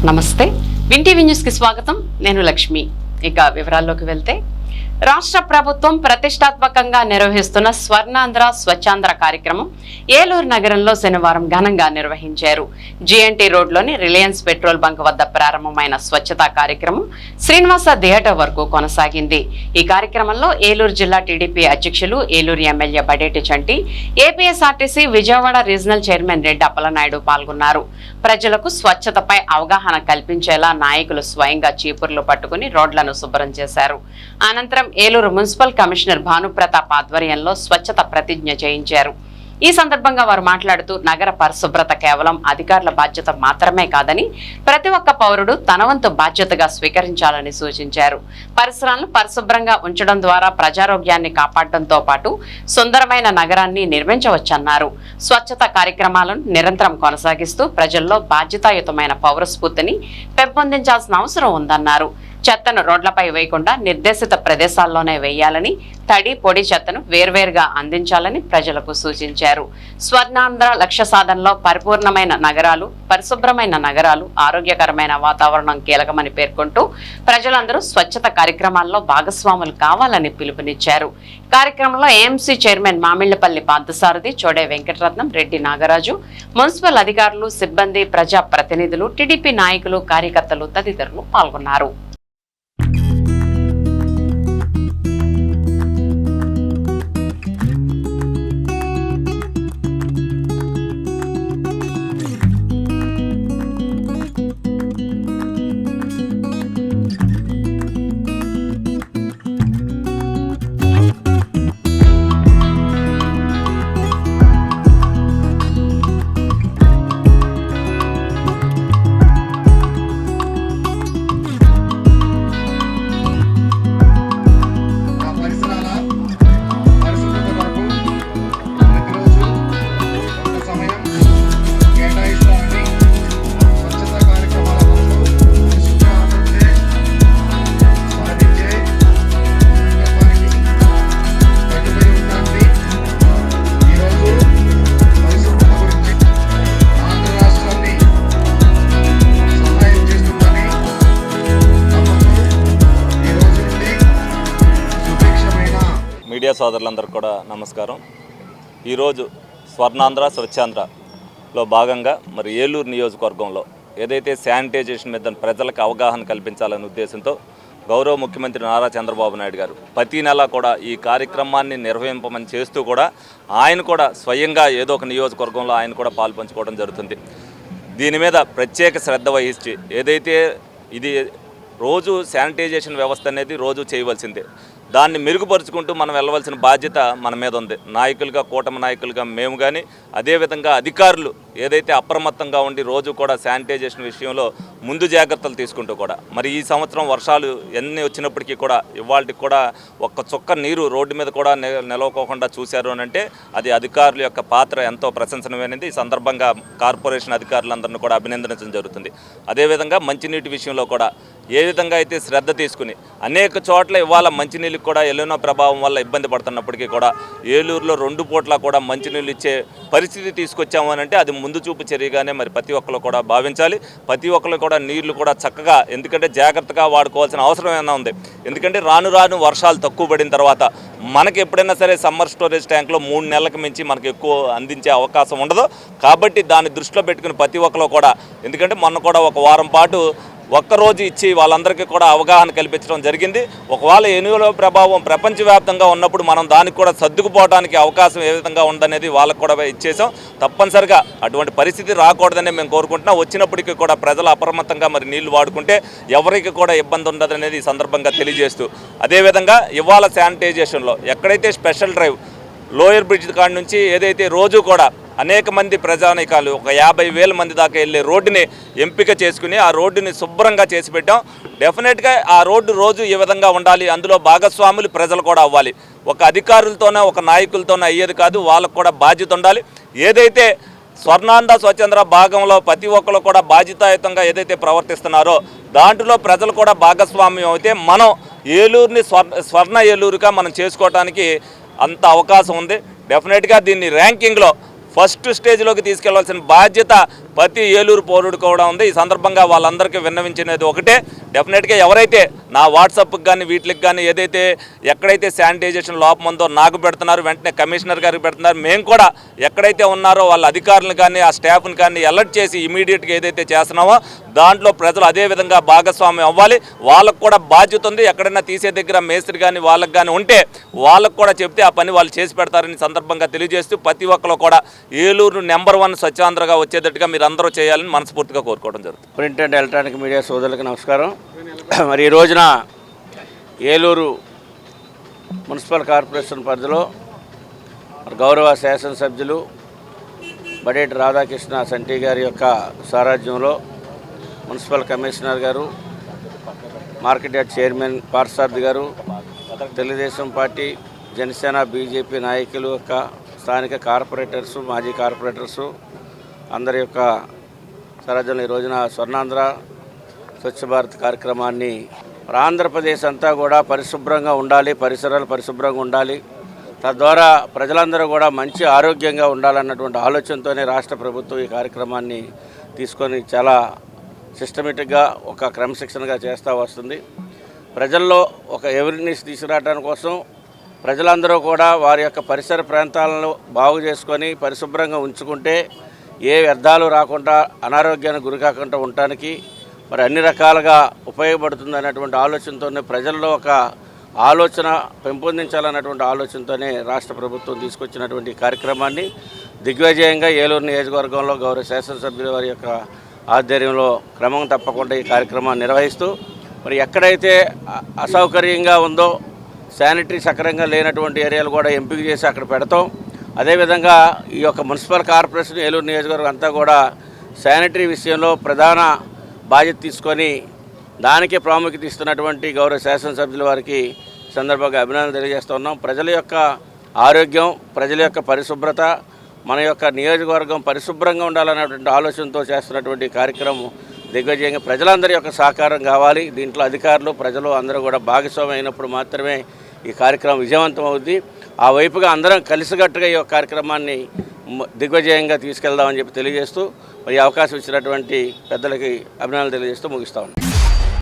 నమస్తే వింటీవీ న్యూస్ కి స్వాగతం. నేను లక్ష్మి. ఇక వివరాల్లోకి వెళ్తే రాష్ట్ర ప్రభుత్వం ప్రతిష్టాత్మకంగా నిర్వహిస్తున్న స్వర్ణాంధ్ర స్వచ్ఛాంధ్ర కార్యక్రమం ఏలూరు నగరంలో శనివారం ఘనంగా నిర్వహించారు. జీఎన్టీ రోడ్లోని రిలయన్స్ పెట్రోల్ బంక్ వద్ద ప్రారంభమైన స్వచ్ఛతా కార్యక్రమం శ్రీనివాస థియేటర్ వరకు కొనసాగింది. ఈ కార్యక్రమంలో ఏలూరు జిల్లా టీడీపీ అధ్యక్షులు, Eluru MLA Badeti Chanti, APSRTC Vijayawada regional chairman Reddy Appalanaidu పాల్గొన్నారు. ప్రజలకు స్వచ్ఛతపై అవగాహన కల్పించేలా నాయకులు స్వయంగా చీపుర్లు పట్టుకుని రోడ్లను శుభ్రం చేశారు. అనంతరం ఏలూరు మున్సిపల్ కమిషనర్ భానుప్రతాప్ ఆధ్వర్యంలో స్వచ్ఛత ప్రతిజ్ఞ చేయించారు. ఈ సందర్భంగా వారు మాట్లాడుతూ నగర పరిశుభ్రత కేవలం అధికారుల బాధ్యత మాత్రమే కాదని ప్రతి ఒక్క పౌరుడు తన వంతు బాధ్యతగా స్వీకరించాలని సూచించారు. పరిసరాలను పరిశుభ్రంగా ఉంచడం ద్వారా ప్రజారోగ్యాన్ని కాపాడడంతో పాటు సుందరమైన నగరాన్ని నిర్మించవచ్చన్నారు. స్వచ్ఛత కార్యక్రమాలను నిరంతరం కొనసాగిస్తూ ప్రజల్లో బాధ్యతాయుతమైన పౌరస్ఫూర్తిని పెంపొందించాల్సిన అవసరం ఉందన్నారు. చెత్తను రోడ్లపై వేయకుండా నిర్దేశిత ప్రదేశాల్లోనే వేయాలని, తడి పొడి చెత్తను వేర్వేరుగా అందించాలని ప్రజలకు సూచించారు. స్వర్ణాంధ్ర లక్ష్య సాధనలో పరిపూర్ణమైన నగరాలు, పరిశుభ్రమైన నగరాలు, ఆరోగ్యకరమైన వాతావరణం కీలకమని పేర్కొంటూ ప్రజలందరూ స్వచ్ఛత కార్యక్రమాల్లో భాగస్వాములు కావాలని పిలుపునిచ్చారు. కార్యక్రమంలో AMC chairman Mamillapalli Parthasarathi, Chode Venkataratnam, Reddy Nagaraju, municipal అధికారులు, సిబ్బంది, ప్రజా ప్రతినిధులు, టీడీపీ నాయకులు, కార్యకర్తలు తదితరులు పాల్గొన్నారు. మీడియా సోదరులందరికీ కూడా నమస్కారం. ఈరోజు స్వర్ణాంధ్ర స్వచ్ఛాంధ్రలో భాగంగా మరి ఏలూరు నియోజకవర్గంలో ఏదైతే శానిటైజేషన్ మీద ప్రజలకు అవగాహన కల్పించాలనే ఉద్దేశంతో గౌరవ ముఖ్యమంత్రి నారా చంద్రబాబు నాయుడు గారు ప్రతి నెల కూడా ఈ కార్యక్రమాన్ని నిర్వహింపమని చేస్తూ కూడా ఆయన కూడా స్వయంగా ఏదో ఒక నియోజకవర్గంలో ఆయన కూడా పాల్పంచుకోవడం జరుగుతుంది. దీని మీద ప్రత్యేక శ్రద్ధ వహించి ఏదైతే ఇది రోజు శానిటైజేషన్ వ్యవస్థ అనేది రోజు చేయవలసిందే, దాన్ని మెరుగుపరుచుకుంటూ మనం వెళ్ళవలసిన బాధ్యత మన మీద ఉంది. నాయకులుగా, కూటమి నాయకులుగా మేము కానీ, అదేవిధంగా అధికారులు ఏదైతే అప్రమత్తంగా ఉండి రోజు కూడా శానిటైజేషన్ విషయంలో ముందు జాగ్రత్తలు తీసుకుంటూ కూడా మరి ఈ సంవత్సరం వర్షాలు ఎన్ని వచ్చినప్పటికీ కూడా ఇవాళకి కూడా ఒక్క చుక్క నీరు రోడ్డు మీద కూడా నిలవకోకుండా చూశారు అని అంటే అది అధికారుల యొక్క పాత్ర ఎంతో ప్రశంసనీయమైనది. ఈ సందర్భంగా కార్పొరేషన్ అధికారులందరినీ కూడా అభినందించడం జరుగుతుంది. అదేవిధంగా మంచినీటి విషయంలో కూడా ఏ విధంగా అయితే శ్రద్ధ తీసుకుని అనేక చోట్ల ఇవాళ మంచినీళ్ళకి కూడా ఎల్లినో ప్రభావం వల్ల ఇబ్బంది పడుతున్నప్పటికీ కూడా ఏలూరులో 2 పూట్ల కూడా మంచినీళ్ళు ఇచ్చే పరిస్థితి తీసుకొచ్చాము అని అంటే అది ముందు చూపు చర్యగానే మరి ప్రతి ఒక్కరు కూడా భావించాలి. ప్రతి ఒక్కరు కూడా నీళ్లు కూడా చక్కగా, ఎందుకంటే జాగ్రత్తగా వాడుకోవాల్సిన అవసరం ఏమైనా ఉంది. ఎందుకంటే రాను రాను వర్షాలు తక్కువ పడిన తర్వాత మనకి ఎప్పుడైనా సరే సమ్మర్ స్టోరేజ్ ట్యాంక్లో 3 నెలలకు మించి మనకు ఎక్కువ అందించే అవకాశం ఉండదు. కాబట్టి దాన్ని దృష్టిలో పెట్టుకుని ప్రతి ఒక్కరు కూడా, ఎందుకంటే మొన్న కూడా ఒక వారం పాటు ఒక్కరోజు ఇచ్చి వాళ్ళందరికీ కూడా అవగాహన కల్పించడం జరిగింది. ఒకవేళ ఎన్నికల ప్రభావం ప్రపంచవ్యాప్తంగా ఉన్నప్పుడు మనం దానికి కూడా సర్దుకుపోవడానికి అవకాశం ఏ విధంగా ఉందనేది వాళ్ళకు కూడా ఇచ్చేసాం. తప్పనిసరిగా అటువంటి పరిస్థితి రాకూడదని మేము కోరుకుంటున్నాం. వచ్చినప్పటికీ కూడా ప్రజలు అప్రమత్తంగా మరి నీళ్లు వాడుకుంటే ఎవరికి కూడా ఇబ్బంది ఉండదనేది ఈ సందర్భంగా తెలియజేస్తూ, అదేవిధంగా ఇవాళ శానిటైజేషన్లో ఎక్కడైతే స్పెషల్ డ్రైవ్ లోయర్ బ్రిడ్జ్ కాడ నుంచి ఏదైతే రోజు కూడా అనేక మంది ప్రజానీకాలు ఒక 50,000 మంది దాకా వెళ్ళే రోడ్డుని ఎంపిక చేసుకుని ఆ రోడ్డుని శుభ్రంగా చేసి పెట్టాం. డెఫినెట్గా ఆ రోడ్డు రోజు ఈ విధంగా ఉండాలి. అందులో భాగస్వాములు ప్రజలు కూడా అవ్వాలి. ఒక అధికారులతోనే ఒక నాయకులతోనే అయ్యేది కాదు, వాళ్ళకు కూడా బాధ్యత ఉండాలి. ఏదైతే స్వర్ణాంధ్ర స్వచ్ఛంద్ర భాగంలో ప్రతి ఒక్కరు కూడా బాధ్యతాయుతంగా ఏదైతే ప్రవర్తిస్తున్నారో దాంట్లో ప్రజలు కూడా భాగస్వామ్యం అయితే మనం ఏలూరుని స్వర్ణ ఏలూరుగా మనం చేసుకోవడానికి అంత అవకాశం ఉంది. డెఫినెట్గా దీన్ని ర్యాంకింగ్లో ఫస్ట్ స్టేజ్లోకి తీసుకెళ్లాల్సిన బాధ్యత ప్రతి ఏలూరు పౌరుడు కూడా ఉంది. ఈ సందర్భంగా వాళ్ళందరికీ విన్నవించినది ఒకటే, డెఫినెట్గా ఎవరైతే నా వాట్సాప్కి కానీ వీటికి కానీ ఏదైతే ఎక్కడైతే శానిటైజేషన్ లోపం ఉందో నాకు పెడుతున్నారు, వెంటనే కమిషనర్ గారికి పెడుతున్నారు. మేము కూడా ఎక్కడైతే ఉన్నారో వాళ్ళ అధికారులను కానీ ఆ స్టాఫ్ని కానీ అలర్ట్ చేసి ఇమీడియట్గా ఏదైతే చేస్తున్నామో దాంట్లో ప్రజలు అదే విధంగా భాగస్వామ్యం అవ్వాలి. వాళ్ళకు కూడా బాధ్యత ఉంది. ఎక్కడైనా తీసే దగ్గర మేస్త్రి కానీ వాళ్ళకి కానీ ఉంటే వాళ్ళకు కూడా చెప్తే ఆ పని వాళ్ళు చేసి పెడతారని సందర్భంగా తెలియజేస్తూ ప్రతి ఒక్కరు కూడా ఏలూరు నెంబర్ 1 స్వచ్ఛాంధ్రగా వచ్చేటట్టుగా మీరు అందరూ చేయాలని మనస్ఫూర్తిగా కోరుకోవడం జరుగుతుంది. ప్రింట్ అండ్ ఎలక్ట్రానిక్ మీడియా సోదరులకు నమస్కారం. మరి ఈ రోజున ఏలూరు మున్సిపల్ కార్పొరేషన్ పరిధిలో గౌరవ శాసనసభ్యులు బడేటి రాధాకృష్ణ సంటి గారి యొక్క సారథ్యంలో మున్సిపల్ కమిషనర్ గారు, మార్కెట్ యార్డ్ చైర్మన్ పార్సార్థి గారు, తెలుగుదేశం పార్టీ, జనసేన, బీజేపీ నాయకులు యొక్క స్థానిక కార్పొరేటర్సు, మాజీ కార్పొరేటర్సు అందరి యొక్క సారథ్యంలో ఈ రోజున స్వర్ణాంధ్ర స్వచ్ఛ భారత్ కార్యక్రమాన్ని ఆంధ్రప్రదేశ్ అంతా కూడా పరిశుభ్రంగా ఉండాలి, పరిసరాలు పరిశుభ్రంగా ఉండాలి, తద్వారా ప్రజలందరూ కూడా మంచి ఆరోగ్యంగా ఉండాలన్నటువంటి ఆలోచనతోనే రాష్ట్ర ప్రభుత్వం ఈ కార్యక్రమాన్ని తీసుకొని చాలా సిస్టమేటిక్గా ఒక క్రమశిక్షణగా చేస్తూ వస్తుంది. ప్రజల్లో ఒక అవేర్నెస్ తీసుకురావడానికి కోసం ప్రజలందరూ కూడా వారి యొక్క పరిసర ప్రాంతాలను బాగు చేసుకొని పరిశుభ్రంగా ఉంచుకుంటే ఏ వ్యర్థాలు రాకుండా అనారోగ్యానికి గురి కాకుండా ఉండటానికి మరి అన్ని రకాలుగా ఉపయోగపడుతుంది అన్నటువంటి ఆలోచనతోనే ప్రజల్లో ఒక ఆలోచన పెంపొందించాలన్నటువంటి ఆలోచనతోనే రాష్ట్ర ప్రభుత్వం తీసుకొచ్చినటువంటి కార్యక్రమాన్ని దిగ్విజయంగా ఏలూరు నియోజకవర్గంలో గౌరవ శాసనసభ్యుల వారి యొక్క ఆధ్వర్యంలో క్రమం తప్పకుండా ఈ కార్యక్రమాన్ని నిర్వహిస్తూ మరి ఎక్కడైతే అసౌకర్యంగా ఉందో శానిటరీ సక్రమంగా లేనటువంటి ఏరియాలు కూడా ఎంపిక చేసి అక్కడ పెడతాం. అదేవిధంగా ఈ యొక్క మున్సిపల్ కార్పొరేషన్ ఏలూరు నియోజకవర్గం అంతా కూడా శానిటరీ విషయంలో ప్రధాన బాధ్యత తీసుకొని దానికే ప్రాముఖ్యత ఇస్తున్నటువంటి గౌరవ శాసనసభ్యుల వారికి సందర్భంగా అభినందనలు తెలియజేస్తున్నాం. ప్రజల యొక్క ఆరోగ్యం, ప్రజల యొక్క పరిశుభ్రత, మన యొక్క నియోజకవర్గం పరిశుభ్రంగా ఉండాలన్నటువంటి ఆలోచనతో చేస్తున్నటువంటి కార్యక్రమం దిగ్విజయంగా ప్రజలందరి యొక్క సహకారం కావాలి. దీంట్లో అధికారులు, ప్రజలు అందరూ కూడా భాగస్వామ్యం అయినప్పుడు మాత్రమే ఈ కార్యక్రమం విజయవంతం అవుద్ది. ఆ వైపుగా అందరం కలిసికట్టుగా ఈ యొక్క కార్యక్రమాన్ని దిగ్విజయంగా తీసుకెళ్దామని చెప్పి తెలియజేస్తూ మరి అవకాశం ఇచ్చినటువంటి పెద్దలకి అభినందనలు తెలియజేస్తూ ముగిస్తా ఉన్నాం.